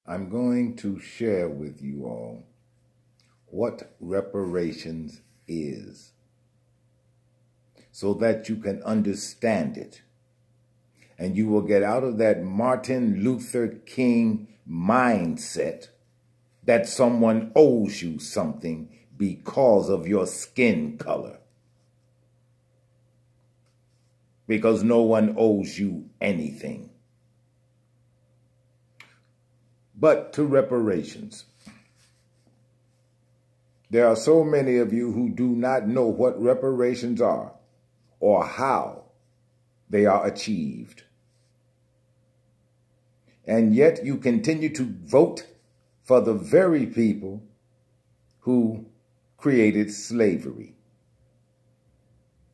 I'm going to share with you all what reparations is so that you can understand it. And you will get out of that Martin Luther King mindset that someone owes you something because of your skin color. Because no one owes you anything. But to reparations. There are so many of you who do not know what reparations are or how they are achieved. And yet you continue to vote for the very people who created slavery.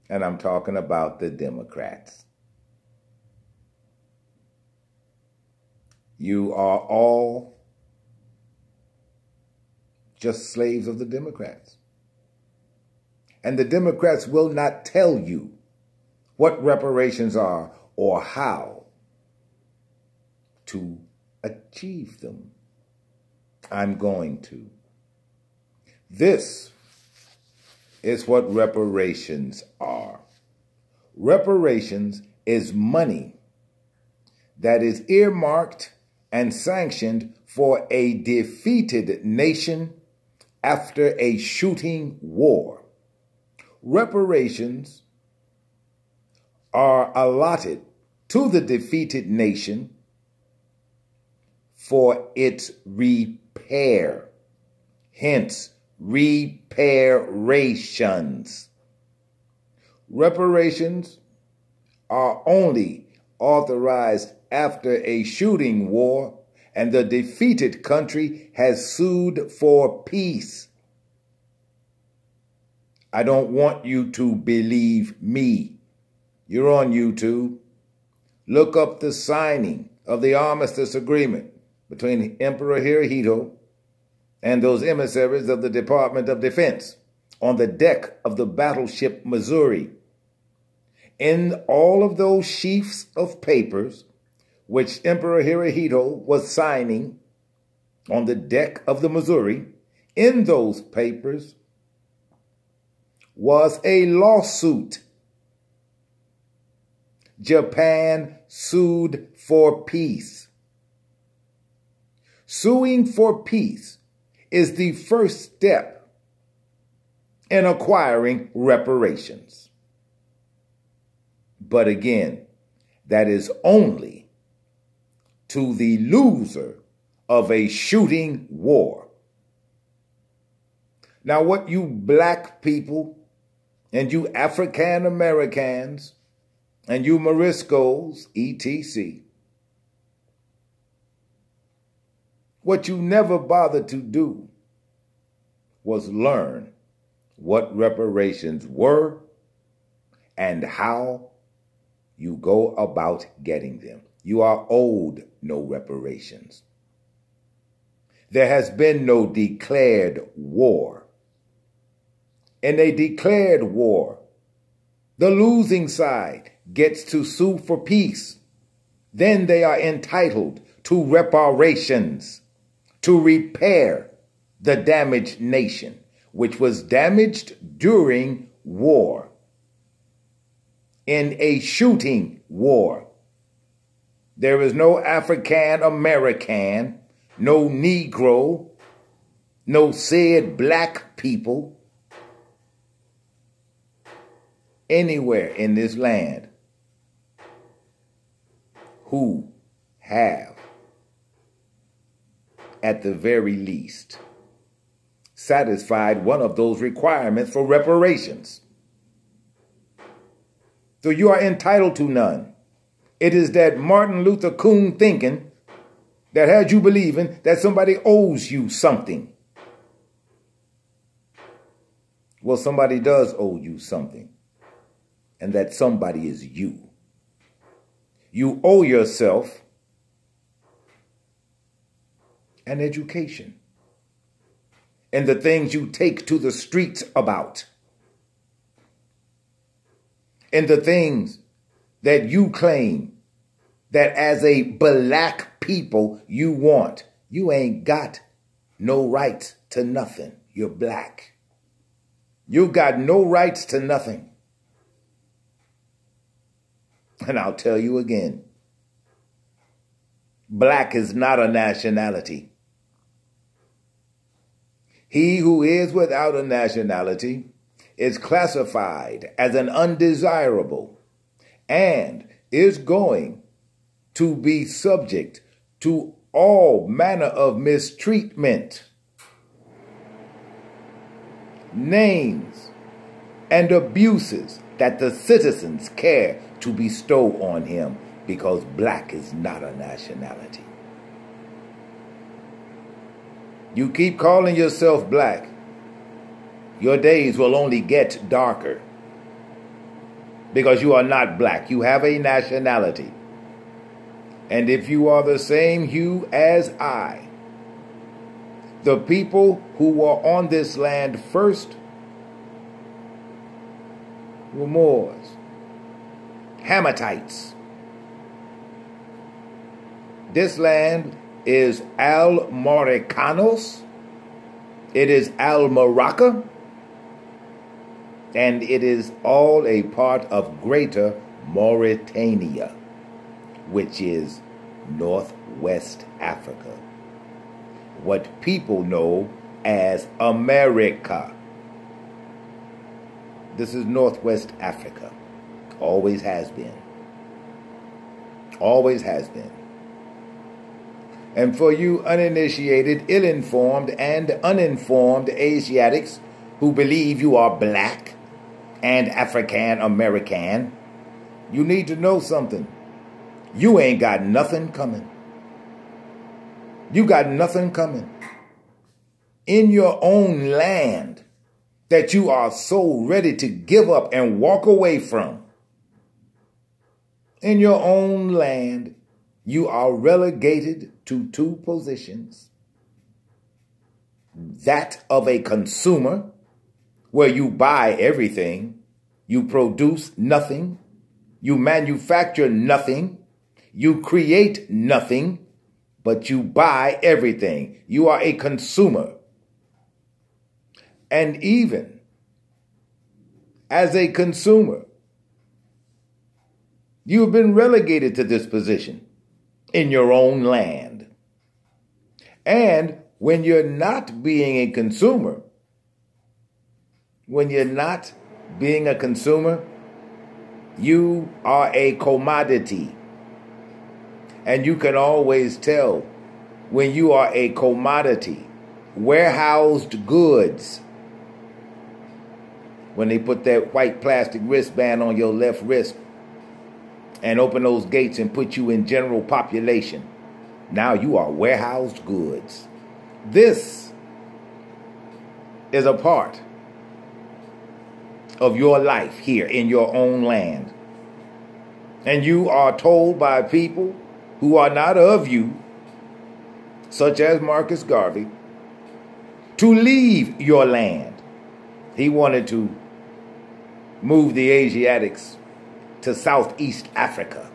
And I'm talking about the Democrats. You are all just slaves of the Democrats. And the Democrats will not tell you what reparations are or how to achieve them. I'm going to. This is what reparations are. Reparations is money that is earmarked and sanctioned for a defeated nation after a shooting war. Reparations are allotted to the defeated nation for its repair, hence reparations. Reparations are only authorized after a shooting war and the defeated country has sued for peace. I don't want you to believe me. You're on YouTube. Look up the signing of the armistice agreement between Emperor Hirohito and those emissaries of the Department of Defense on the deck of the battleship Missouri. In all of those sheafs of papers, which Emperor Hirohito was signing on the deck of the Missouri, in those papers was a lawsuit. Japan sued for peace. Suing for peace is the first step in acquiring reparations. But again, that is only to the loser of a shooting war. Now, what you black people and you African Americans and you Moriscos, etc., what you never bothered to do was learn what reparations were and how you go about getting them. You are owed no reparations. There has been no declared war. In a declared war, the losing side gets to sue for peace. Then they are entitled to reparations to repair the damaged nation, which was damaged during war, in a shooting war. There is no African American, no Negro, no said black people anywhere in this land who have, at the very least, satisfied one of those requirements for reparations. So you are entitled to none. It is that Martin Luther King thinking that had you believing that somebody owes you something. Well, somebody does owe you something, and that somebody is you. You owe yourself an education and the things you take to the streets about, and the things that you claim that as a Balack people you want. You ain't got no rights to nothing. You're black. You got no rights to nothing. And I'll tell you again, black is not a nationality. He who is without a nationality is classified as an undesirable and is going to be subject to all manner of mistreatment, names, and abuses that the citizens care to bestow on him, because black is not a nationality. You keep calling yourself black, your days will only get darker, because you are not black. You have a nationality. And if you are the same hue as I, the people who were on this land first were Moors, Hammatites. This land is Al Mauricanos, it is Al Morocca, and it is all a part of Greater Mauritania, which is Northwest Africa, what people know as America. This is Northwest Africa. Always has been. Always has been. And for you uninitiated, ill-informed, and uninformed Asiatics who believe you are black and African American, you need to know something. You ain't got nothing coming. You got nothing coming. In your own land that you are so ready to give up and walk away from. In your own land, you are relegated to two positions. That of a consumer, where you buy everything, you produce nothing, you manufacture nothing, you create nothing, but you buy everything. You are a consumer. And even as a consumer, you have been relegated to this position in your own land. And when you're not being a consumer, you are a commodity. And you can always tell when you are a commodity, warehoused goods. When they put that white plastic wristband on your left wrist and open those gates and put you in general population, now you are warehoused goods. This is a part of your life here in your own land. And you are told by people who are not of you, such as Marcus Garvey, to leave your land. He wanted to move the Asiatics to Southeast Africa.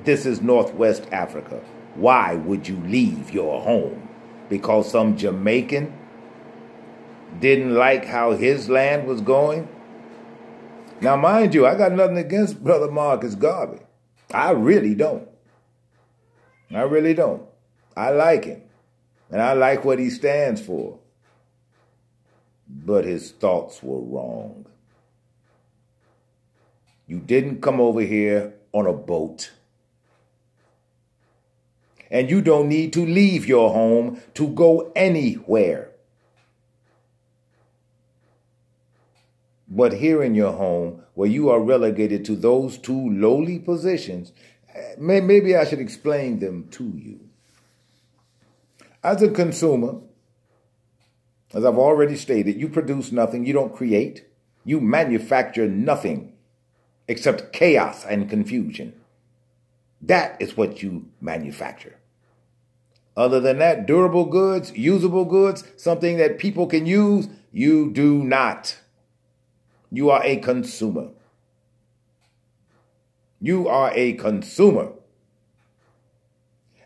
This is Northwest Africa. Why would you leave your home? Because some Jamaican didn't like how his land was going? Now, mind you, I got nothing against Brother Marcus Garvey. I really don't. I really don't. I like him. And I like what he stands for. But his thoughts were wrong. You didn't come over here on a boat. And you don't need to leave your home to go anywhere. But here in your home, where you are relegated to those two lowly positions, maybe I should explain them to you. As a consumer, as I've already stated, you produce nothing, you don't create, you manufacture nothing except chaos and confusion. That is what you manufacture. Other than that, durable goods, usable goods, something that people can use, you do not. You are a consumer. You are a consumer.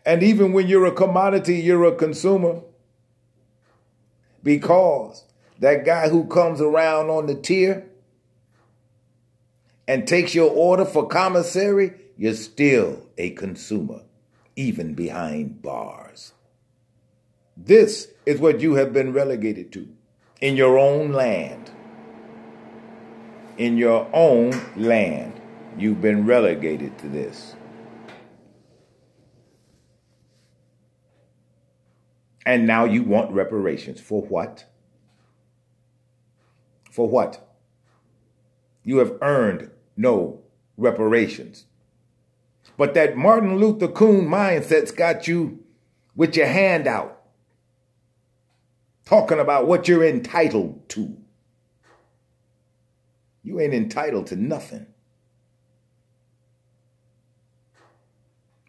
And even when you're a commodity, you're a consumer. Because that guy who comes around on the tier and takes your order for commissary, you're still a consumer, even behind bars. This is what you have been relegated to in your own land. In your own land, you've been relegated to this. And now you want reparations. For what? For what? You have earned no reparations. But that Martin Luther King mindset's got you with your hand out, talking about what you're entitled to. You ain't entitled to nothing.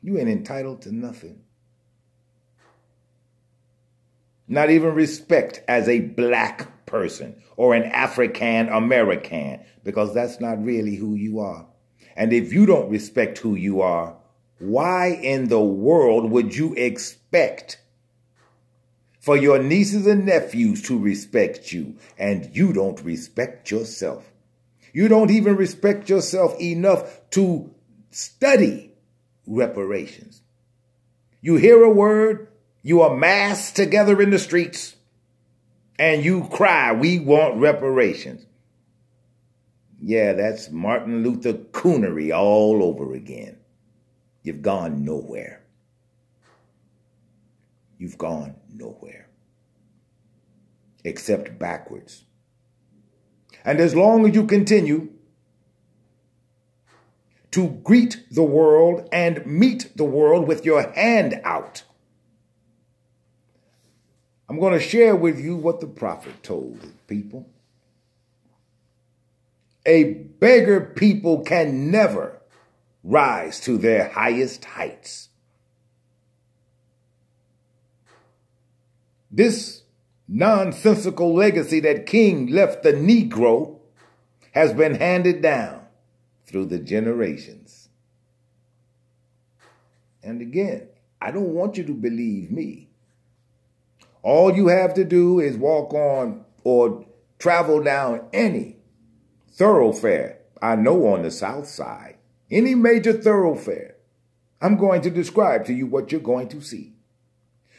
You ain't entitled to nothing. Not even respect as a black person or an African American, because that's not really who you are. And if you don't respect who you are, why in the world would you expect for your nieces and nephews to respect you, and you don't respect yourself? You don't even respect yourself enough to study reparations. You hear a word, you are massed together in the streets, and you cry, we want reparations. Yeah, that's Martin Luther Coonery all over again. You've gone nowhere. You've gone nowhere. Except backwards. And as long as you continue to greet the world and meet the world with your hand out, I'm going to share with you what the prophet told the people. A beggar people can never rise to their highest heights. This nonsensical legacy that King left the Negro has been handed down through the generations. And again, I don't want you to believe me. All you have to do is walk on or travel down any thoroughfare I know on the South Side, any major thoroughfare. I'm going to describe to you what you're going to see.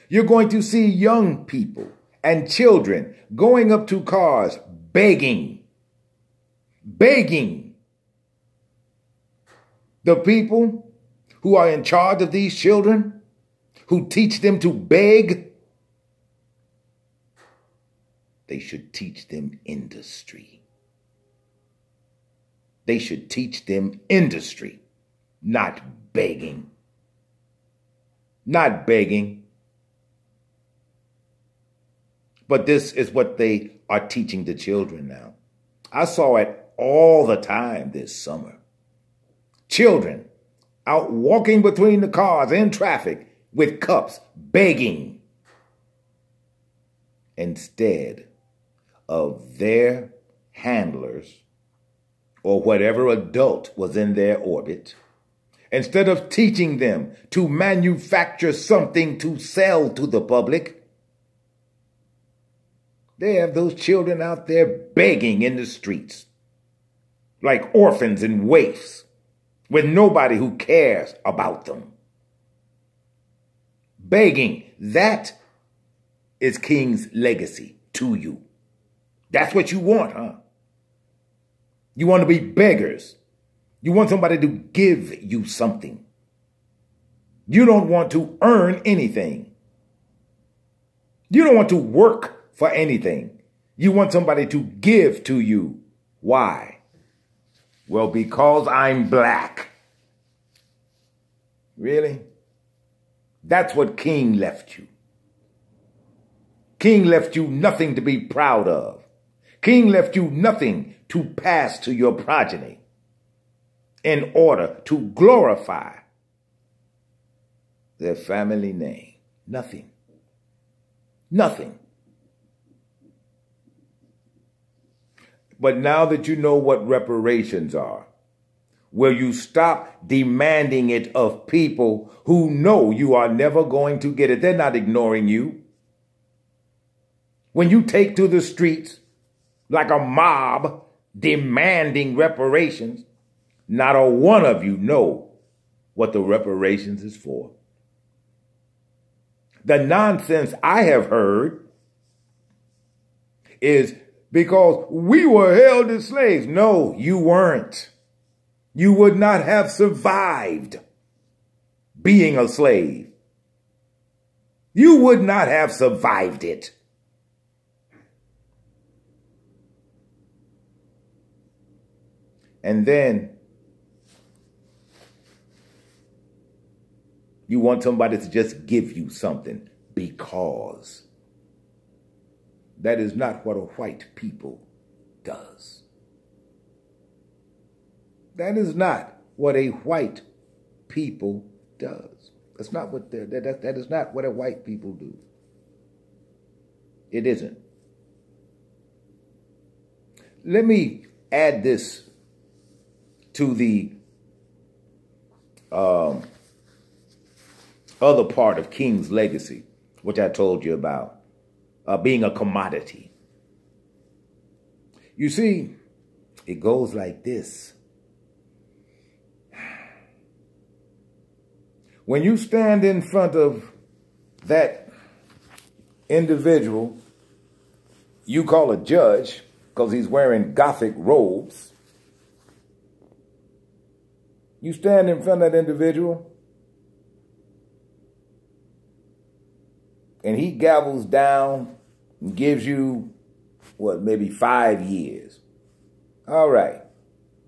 You're going to see young people and children going up to cars begging. The people who are in charge of these children, who teach them to beg, they should teach them industry. They should teach them industry, not begging. Not begging. But this is what they are teaching the children now. I saw it all the time this summer. Children out walking between the cars in traffic with cups, begging, instead of their handlers or whatever adult was in their orbit, instead of teaching them to manufacture something to sell to the public, they have those children out there begging in the streets like orphans and waifs with nobody who cares about them. Begging, that is King's legacy to you. That's what you want, huh? You want to be beggars. You want somebody to give you something. You don't want to earn anything. You don't want to work for anything. You want somebody to give to you. Why? Well, because I'm black. Really? That's what King left you. King left you nothing to be proud of. King left you nothing to pass to your progeny in order to glorify their family name. Nothing. Nothing. But now that you know what reparations are, Will you stop demanding it of people who know you are never going to get it? They're not ignoring you. When you take to the streets like a mob demanding reparations, not a one of you know what the reparations is for. The nonsense I have heard is because we were held as slaves. No, you weren't. You would not have survived being a slave. You would not have survived it. And then you want somebody to just give you something because that is not what a white people does. That is not what a white people does. That's not what that is not what a white people do. It isn't. Let me add this to the other part of King's legacy, which I told you about, being a commodity. You see, it goes like this. When you stand in front of that individual you call a judge because he's wearing Gothic robes, you stand in front of that individual and he gavels down and gives you, what, maybe 5 years. All right.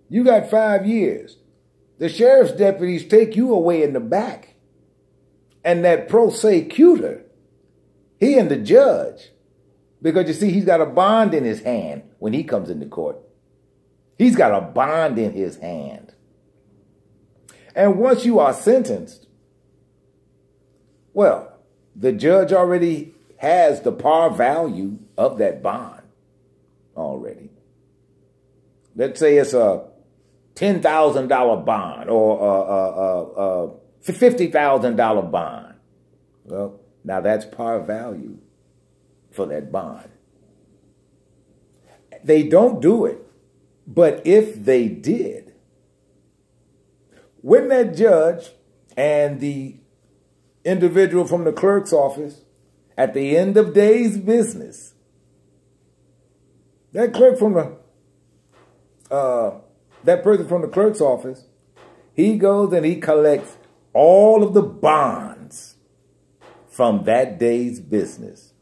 You got 5 years. The sheriff's deputies take you away in the back. And that prosecutor, he and the judge, because you see, he's got a bond in his hand when he comes into court. He's got a bond in his hand. And once you are sentenced, well, the judge already has the par value of that bond already. Let's say it's a $10,000 bond or a $50,000 bond. Well, now that's par value for that bond. They don't do it, but if they did, when that judge and the individual from the clerk's office at the end of day's business, that clerk from that person from the clerk's office, he goes and he collects all of the bonds from that day's business.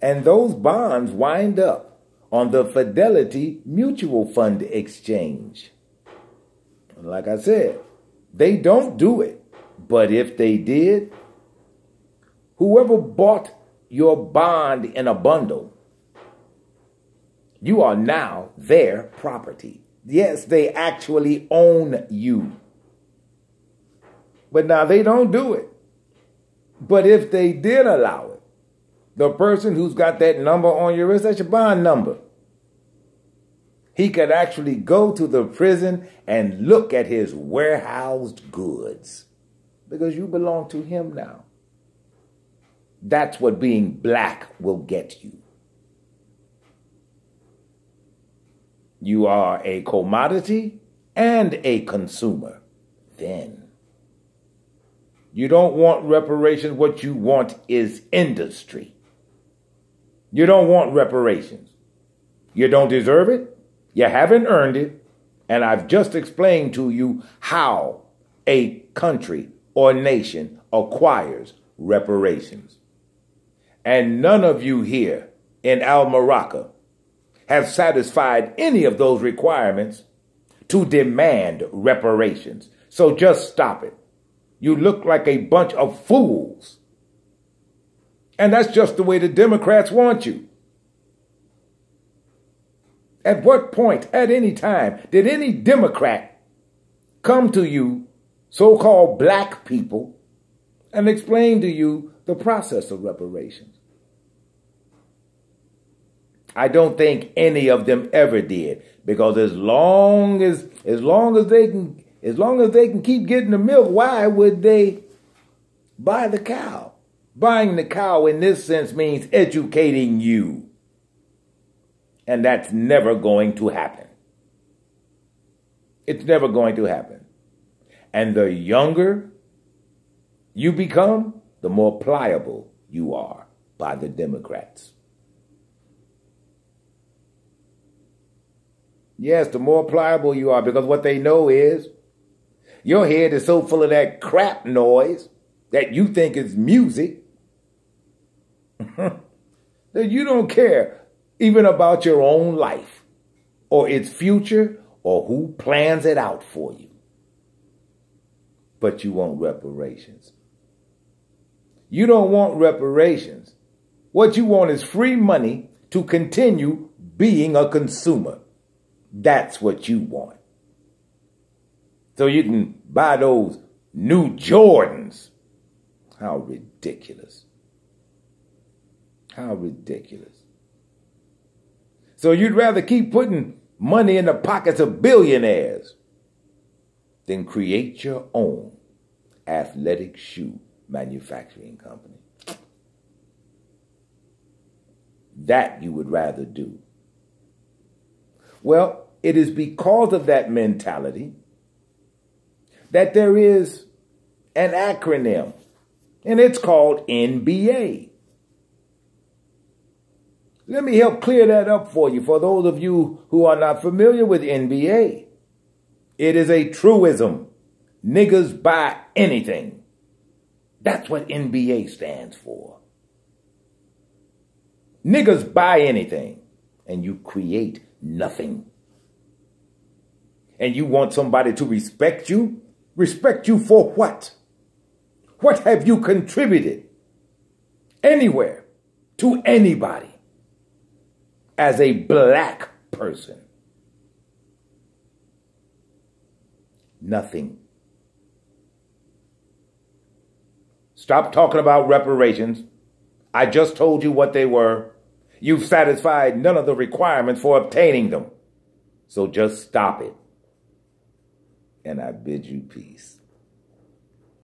And those bonds wind up on the Fidelity Mutual Fund Exchange. Like I said, they don't do it. But if they did, whoever bought your bond in a bundle, you are now their property. Yes, they actually own you. But now they don't do it. But if they did allow it, the person who's got that number on your wrist, that's your bond number. He could actually go to the prison and look at his warehoused goods because you belong to him now. That's what being black will get you. You are a commodity and a consumer. Then you don't want reparations. What you want is industry. You don't want reparations. You don't deserve it. You haven't earned it. And I've just explained to you how a country or nation acquires reparations. And none of you here in Al-Maraca have satisfied any of those requirements to demand reparations. So just stop it. You look like a bunch of fools. And that's just the way the Democrats want you. At what point, at any time, did any Democrat come to you, so-called black people, and explain to you the process of reparations? I don't think any of them ever did, because as long as they can keep getting the milk, why would they buy the cow? Buying the cow in this sense means educating you. And that's never going to happen. It's never going to happen. And the younger you become, the more pliable you are by the Democrats. Yes, the more pliable you are, because what they know is your head is so full of that crap noise that you think is music that you don't care even about your own life or its future or who plans it out for you. But you want reparations. You don't want reparations. What you want is free money to continue being a consumer. That's what you want. So you can buy those new Jordans. How ridiculous. How ridiculous. So you'd rather keep putting money in the pockets of billionaires than create your own athletic shoe manufacturing company. That you would rather do. Well, it is because of that mentality that there is an acronym, and it's called NBA. Let me help clear that up for you, for those of you who are not familiar with NBA. It is a truism. Niggas buy anything. That's what NBA stands for. Niggas buy anything, and you create nothing. And you want somebody to respect you? Respect you for what? What have you contributed anywhere to anybody as a black person? Nothing. Stop talking about reparations. I just told you what they were. You've satisfied none of the requirements for obtaining them. So just stop it. And I bid you peace.